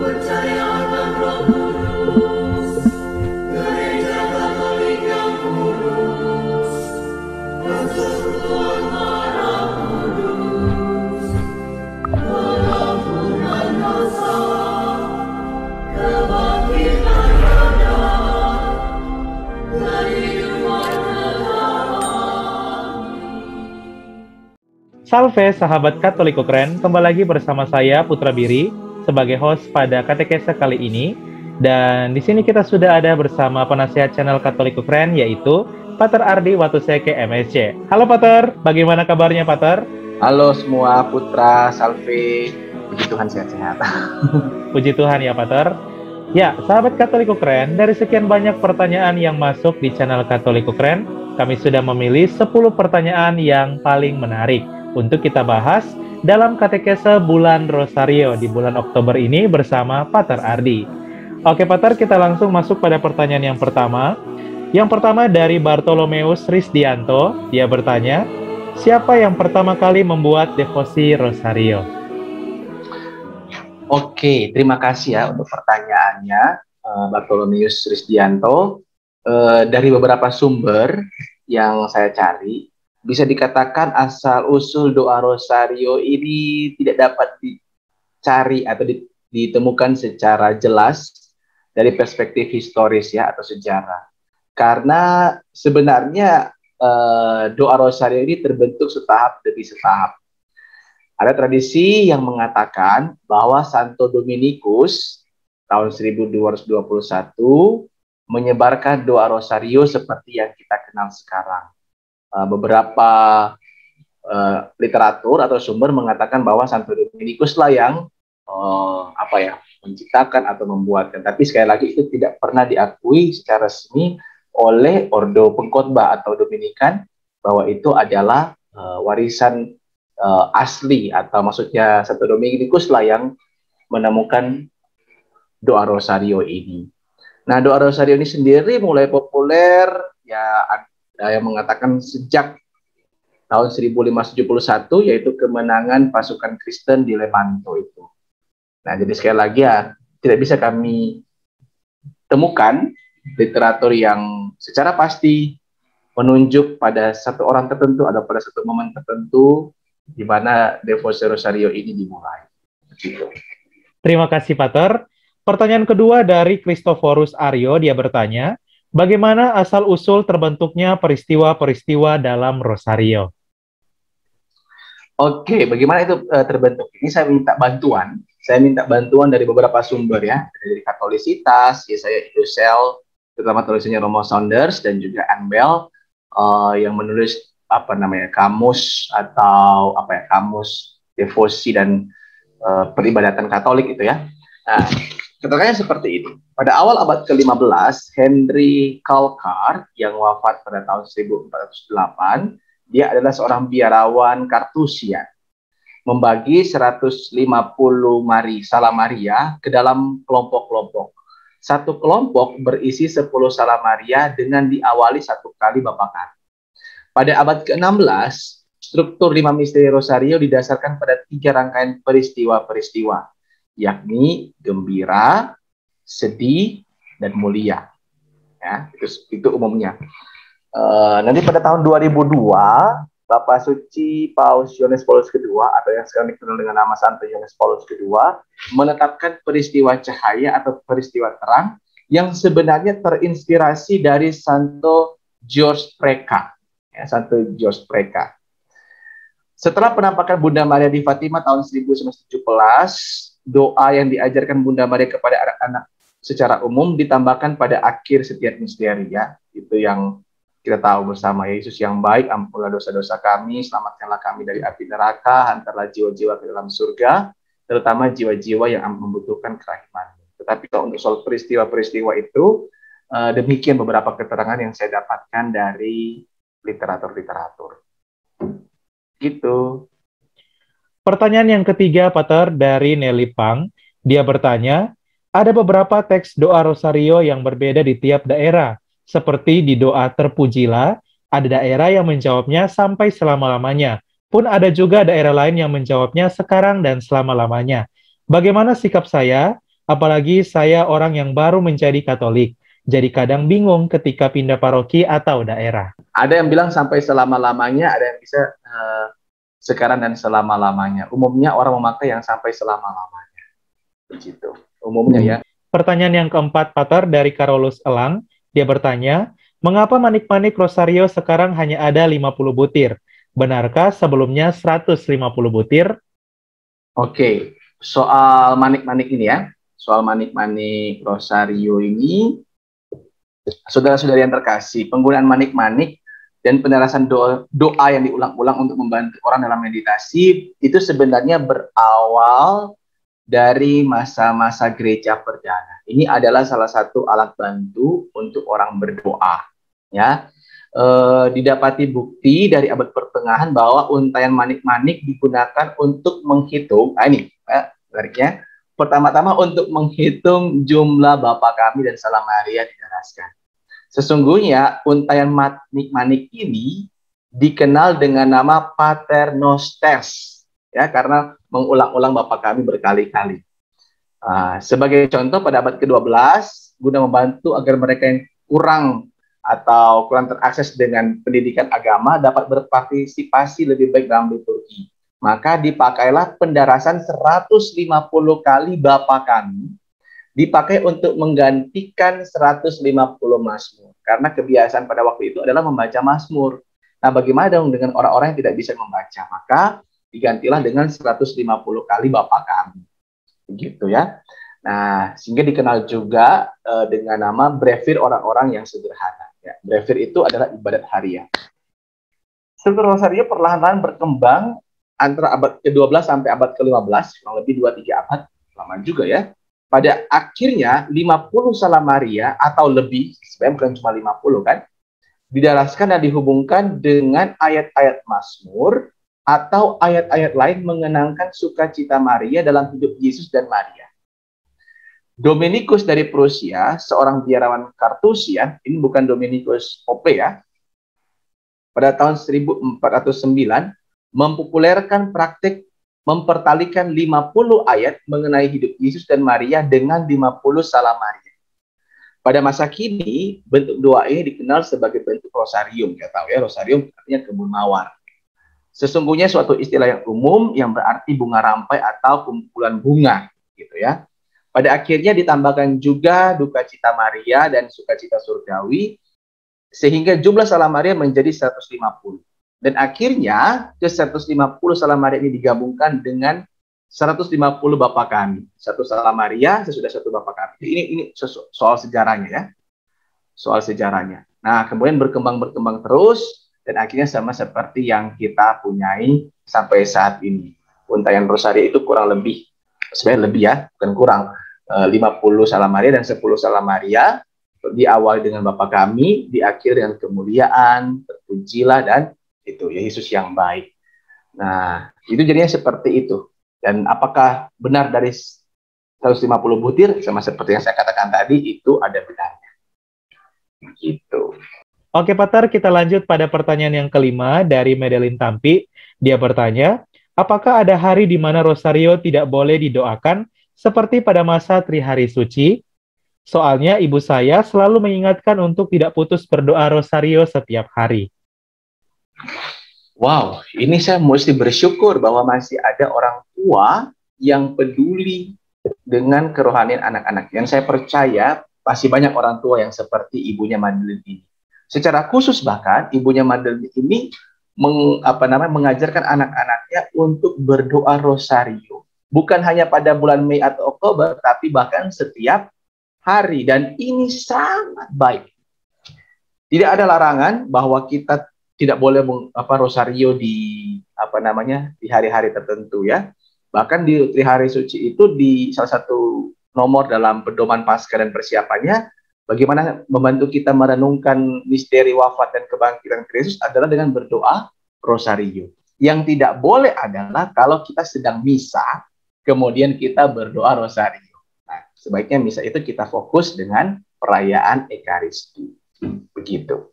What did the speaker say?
percaya akan Roh Kudus, Gereja Katolik yang kudus, persekutuan darah kudus, pengampunan dosa, kebangkitan badan, dan kehidupan kekal. Salve sahabat Katolik Ukren, kembali lagi bersama saya Putra Biri sebagai host pada katekese kali ini. Dan di sini kita sudah ada bersama penasihat channel Katolik Ukren, yaitu Pater Ardi Watuseke MSC. Halo Pater, bagaimana kabarnya Pater? Halo semua Putra, salve, puji Tuhan sehat-sehat. Puji Tuhan ya Pater. Ya, sahabat Katolik Ukren, dari sekian banyak pertanyaan yang masuk di channel Katolik Ukren, kami sudah memilih 10 pertanyaan yang paling menarik untuk kita bahas dalam katekese bulan Rosario di bulan Oktober ini bersama Pater Ardi. Oke Pater, kita langsung masuk pada pertanyaan yang pertama. Yang pertama dari Bartolomeus Risdianto, dia bertanya, siapa yang pertama kali membuat devosi Rosario? Oke, terima kasih ya untuk pertanyaannya, Bartolomeus Risdianto. Dari beberapa sumber yang saya cari, bisa dikatakan asal-usul doa Rosario ini tidak dapat dicari atau ditemukan secara jelas dari perspektif historis ya atau sejarah. Karena sebenarnya doa Rosario ini terbentuk setahap demi setahap. Ada tradisi yang mengatakan bahwa Santo Dominikus tahun 1221 menyebarkan doa Rosario seperti yang kita kenal sekarang. Beberapa literatur atau sumber mengatakan bahwa Santo Dominikus lah yang menciptakan atau membuatkan. Tapi sekali lagi itu tidak pernah diakui secara resmi oleh Ordo Pengkhotbah atau Dominikan bahwa itu adalah warisan asli, atau maksudnya Santo Dominikus lah yang menemukan doa Rosario ini. Nah, doa Rosario ini sendiri mulai populer ya, ada yang mengatakan sejak tahun 1571, yaitu kemenangan pasukan Kristen di Lepanto itu. Nah, jadi sekali lagi ya, tidak bisa kami temukan literatur yang secara pasti menunjuk pada satu orang tertentu atau pada satu momen tertentu di mana devosi Rosario ini dimulai. Begitu. Terima kasih Pater. Pertanyaan kedua dari Christophorus Aryo, dia bertanya, bagaimana asal-usul terbentuknya peristiwa-peristiwa dalam Rosario? Oke, bagaimana itu terbentuk? Ini saya minta bantuan. Saya minta bantuan dari beberapa sumber ya, dari Katolisitas, Yesaya Idusel, terutama tulisannya Romo Saunders dan juga Anne Bell yang menulis kamus atau kamus devosi dan peribadatan Katolik itu ya. Nah, keterangannya seperti ini. Pada awal abad ke-15, Henry Caulcar yang wafat pada tahun 1408, dia adalah seorang biarawan Kartusian, membagi 150 Salam Maria ke dalam kelompok-kelompok. Satu kelompok berisi 10 Salam Maria dengan diawali satu kali Bapa. Pada abad ke-16, struktur 5 misteri Rosario didasarkan pada 3 rangkaian peristiwa-peristiwa, yakni gembira, sedih, dan mulia. Ya, itu umumnya. Nanti pada tahun 2002, Bapak Suci Paus Yohanes Paulus II, atau yang sekarang dikenal dengan nama Santo Yohanes Paulus II, menetapkan peristiwa cahaya atau peristiwa terang yang sebenarnya terinspirasi dari Santo George Preka. Ya, Santo George Preka. Setelah penampakan Bunda Maria di Fatima tahun 1917, doa yang diajarkan Bunda Maria kepada anak-anak secara umum ditambahkan pada akhir setiap misteri ya. Itu yang kita tahu bersama, Yesus yang baik, ampunilah dosa-dosa kami, selamatkanlah kami dari api neraka, hantarlah jiwa-jiwa ke dalam surga, terutama jiwa-jiwa yang membutuhkan kerahiman. Tetapi kalau untuk soal peristiwa-peristiwa itu, demikian beberapa keterangan yang saya dapatkan dari literatur-literatur. Gitu. Pertanyaan yang ketiga, Pater, dari Nelly Pang. Dia bertanya, ada beberapa teks doa Rosario yang berbeda di tiap daerah. Seperti di doa Terpujilah, ada daerah yang menjawabnya sampai selama-lamanya. Pun ada juga daerah lain yang menjawabnya sekarang dan selama-lamanya. Bagaimana sikap saya Apalagi saya orang yang baru menjadi Katolik, jadi kadang bingung ketika pindah paroki atau daerah. Ada yang bilang sampai selama-lamanya, ada yang bisa sekarang dan selama-lamanya. Umumnya orang memakai yang sampai selama-lamanya. Begitu. Umumnya ya. Pertanyaan yang keempat, Pater, dari Carolus Elang. Dia bertanya, mengapa manik-manik Rosario sekarang hanya ada 50 butir? Benarkah sebelumnya 150 butir? Oke, soal manik-manik ini ya. Soal manik-manik Rosario ini, saudara-saudari yang terkasih, penggunaan manik-manik dan penjelasan doa yang diulang-ulang untuk membantu orang dalam meditasi itu sebenarnya berawal dari masa-masa gereja perdana. Ini adalah salah satu alat bantu untuk orang berdoa. Ya, didapati bukti dari abad pertengahan bahwa untaian manik-manik digunakan untuk menghitung. Ini menariknya. Pertama-tama untuk menghitung jumlah Bapa Kami dan Salam Maria dijelaskan. Sesungguhnya untaian manik-manik ini dikenal dengan nama Paternoster, ya, karena mengulang-ulang Bapa Kami berkali-kali. Sebagai contoh, pada abad ke-12, guna membantu agar mereka yang kurang terakses dengan pendidikan agama dapat berpartisipasi lebih baik dalam liturgi. Maka dipakailah pendarasan 150 kali Bapa Kami, dipakai untuk menggantikan 150 Mazmur. Karena kebiasaan pada waktu itu adalah membaca Mazmur. Nah, bagaimana dong dengan orang-orang yang tidak bisa membaca? Maka digantilah dengan 150 kali Bapa Kami. Begitu ya. Nah, sehingga dikenal juga dengan nama brevir orang-orang yang sederhana. Ya, brevir itu adalah ibadat harian. Struktur Rosario perlahan-lahan berkembang antara abad ke-12 sampai abad ke-15, kurang lebih 2-3 abad, lama juga ya. Pada akhirnya 50 Salam Maria atau lebih, sebenarnya bukan cuma 50 kan, didaraskan dan dihubungkan dengan ayat-ayat Mazmur atau ayat-ayat lain mengenangkan sukacita Maria dalam hidup Yesus dan Maria. Dominikus dari Prusia, seorang biarawan Kartusian, ini bukan Dominikus OP ya, pada tahun 1409 mempopulerkan praktik mempertalikan 50 ayat mengenai hidup Yesus dan Maria dengan 50 Salam Maria. Pada masa kini, bentuk doa ini dikenal sebagai bentuk rosarium. Kita tahu ya, rosarium artinya kebun mawar. Sesungguhnya suatu istilah yang umum yang berarti bunga rampai atau kumpulan bunga, gitu ya. Pada akhirnya ditambahkan juga duka cita Maria dan sukacita surgawi, sehingga jumlah Salam Maria menjadi 150. Dan akhirnya ke 150 Salam Maria ini digabungkan dengan 150 Bapa Kami. Satu Salam Maria sesudah satu Bapa Kami. Ini soal sejarahnya ya. Soal sejarahnya. Nah, kemudian berkembang terus dan akhirnya sama seperti yang kita punyai sampai saat ini. Untaian Rosario itu kurang lebih, sebenarnya lebih ya, bukan kurang, 50 Salam Maria dan 10 Salam Maria. Diawali dengan Bapa Kami, diakhiri dengan kemuliaan, terpujilah dan itu ya Yesus yang baik. Nah, itu jadinya seperti itu. Dan apakah benar dari 150 butir sama seperti yang saya katakan tadi, itu ada benarnya. Gitu. Oke, Pater, kita lanjut pada pertanyaan yang kelima dari Medelin Tampi. Dia bertanya, apakah ada hari di mana Rosario tidak boleh didoakan seperti pada masa Trihari Suci? Soalnya ibu saya selalu mengingatkan untuk tidak putus berdoa Rosario setiap hari. Wow, ini saya mesti bersyukur bahwa masih ada orang tua yang peduli dengan kerohanian anak-anak. Yang saya percaya masih banyak orang tua yang seperti ibunya Madeleine ini. Secara khusus bahkan ibunya Madeleine ini mengajarkan anak-anaknya untuk berdoa Rosario. Bukan hanya pada bulan Mei atau Oktober, tapi bahkan setiap hari. Dan ini sangat baik. Tidak ada larangan bahwa kita tidak boleh Rosario di di hari-hari tertentu ya. Bahkan di Trihari Suci itu di salah satu nomor dalam pedoman Paskah dan persiapannya, bagaimana membantu kita merenungkan misteri wafat dan kebangkitan Kristus adalah dengan berdoa Rosario. Yang tidak boleh adalah kalau kita sedang misa, kemudian kita berdoa Rosario. Nah, sebaiknya misa itu kita fokus dengan perayaan Ekaristi. Begitu.